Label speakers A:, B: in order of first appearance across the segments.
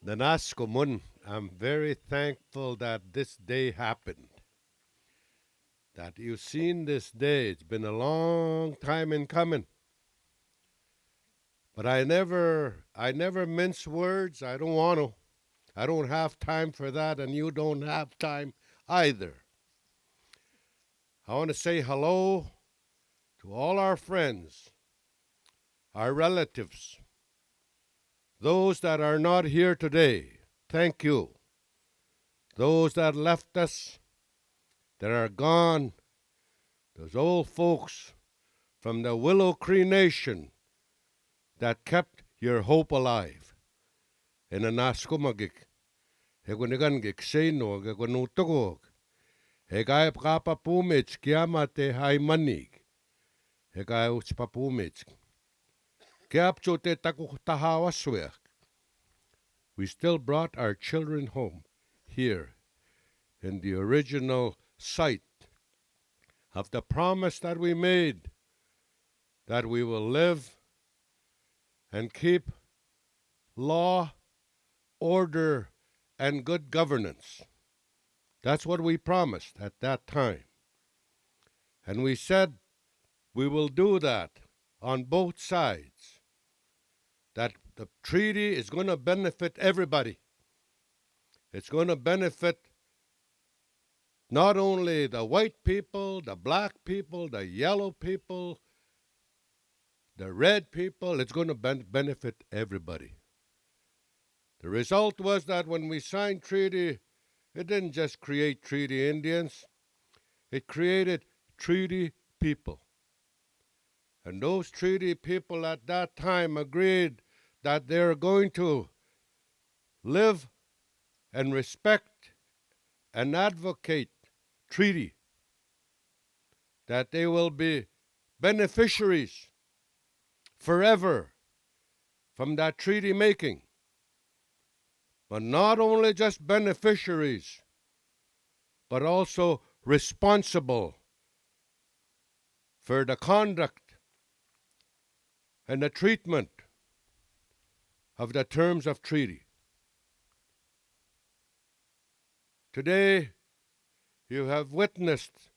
A: Nanaskomun, I'm very thankful that this day happened. That you've seen this day. It's been a long time in coming. But I never mince words. I don't want to. I don't have time for that, and you don't have time either. I want to say hello to all our friends, our relatives, those that are not here today. Thank you. Those that left us, that are gone, those old folks from the Willow Cree Nation that kept your hope alive. In a naskumagik, hegunigangik seno, hegunutogog, hegay kapapumits, kiamate hay manig, hegay utspapumits. Kiapchote takutahawaswek. We still brought our children home here in the original site of the promise that we made that we will live and keep law, order, and good governance. That's what we promised at that time. And we said we will do that on both sides, that the treaty is going to benefit everybody. It's going to benefit not only the white people, the black people, the yellow people, the red people, it's going to benefit everybody. The result was that when we signed treaty, it didn't just create treaty Indians, it created treaty people. And those treaty people at that time agreed that they're going to live and respect and advocate treaty, that they will be beneficiaries forever from that treaty making. But not only just beneficiaries, but also responsible for the conduct and the treatment of the terms of treaty. Today, you have witnessed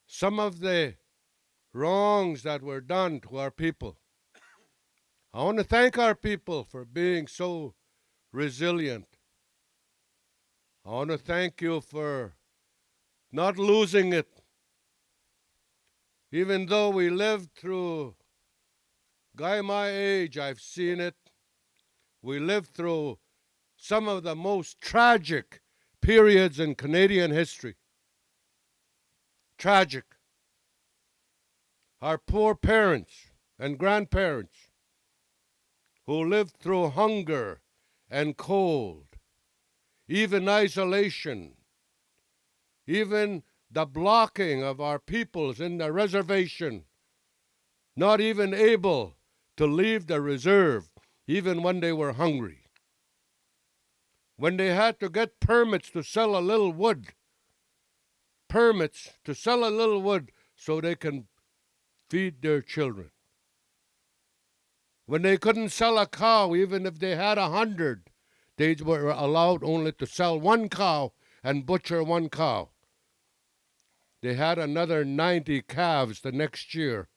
A: some of the wrongs that were done to our people. I want to thank our people for being so resilient. I want to thank you for not losing it. Even though we lived through, guy my age, I've seen it. We lived through some of the most tragic periods in Canadian history. Tragic. Our poor parents and grandparents who lived through hunger and cold, even isolation, even the blocking of our peoples in the reservation, not even able to leave the reserve even when they were hungry. When they had to get permits to sell a little wood, so they can feed their children. When they couldn't sell a cow, even if they had 100, they were allowed only to sell one cow and butcher one cow. They had another 90 calves the next year,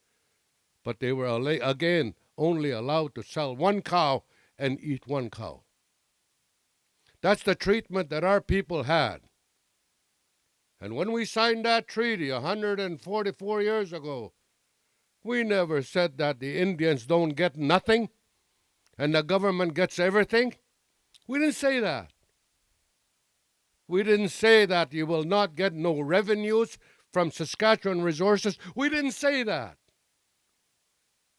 A: but they were again only allowed to sell one cow and eat one cow. That's the treatment that our people had. And when we signed that treaty 144 years ago, we never said that the Indians don't get nothing and the government gets everything. We didn't say that. We didn't say that you will not get no revenues from Saskatchewan resources. We didn't say that.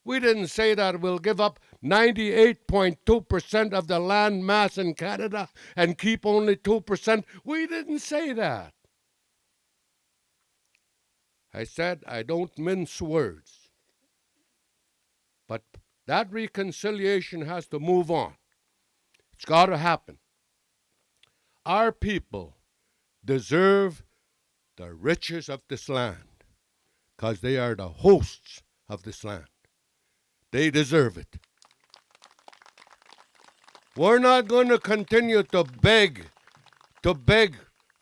A: We didn't say that we'll give up 98.2% of the land mass in Canada and keep only 2%. We didn't say that. I said I don't mince words. But that reconciliation has to move on. It's got to happen. Our people deserve the riches of this land because they are the hosts of this land. They deserve it. We're not going to continue to beg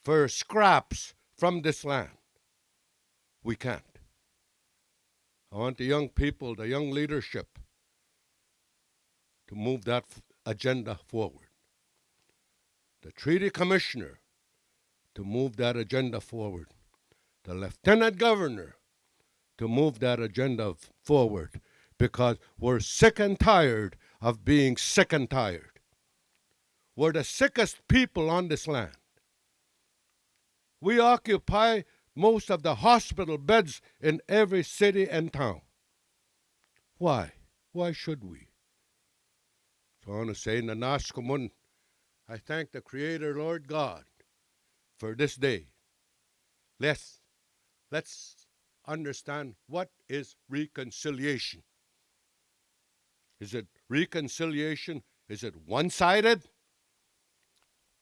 A: for scraps from this land. We can't. I want the young people, the young leadership, to move that agenda forward. The treaty commissioner to move that agenda forward. The lieutenant governor to move that agenda forward, because we're sick and tired of being sick and tired. We're the sickest people on this land. We occupy most of the hospital beds in every city and town. Why? Why should we? So I want to say, Nanaskamun, I thank the Creator, Lord God, for this day. Let's understand, what is reconciliation. Is it reconciliation? Is it one-sided?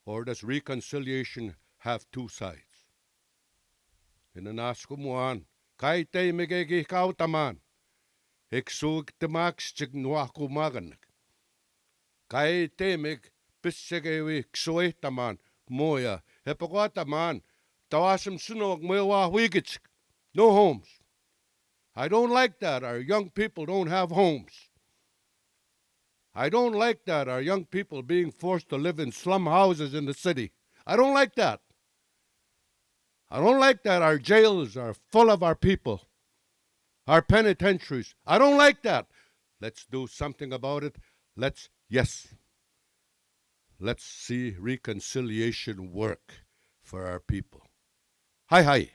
A: Or does reconciliation have two sides? Inanaskumuan, kay tay migegi kautaman, iksug timax chignuakumagan, kay temig pissigewi ksuetaman, moya, hepakwataman, tawasam sunog mewa wigits, no homes. I don't like that our young people don't have homes. I don't like that our young people being forced to live in slum houses in the city. I don't like that. I don't like that our jails are full of our people, our penitentiaries. I don't like that. Let's do something about it. Let's see reconciliation work for our people. Hi, hi.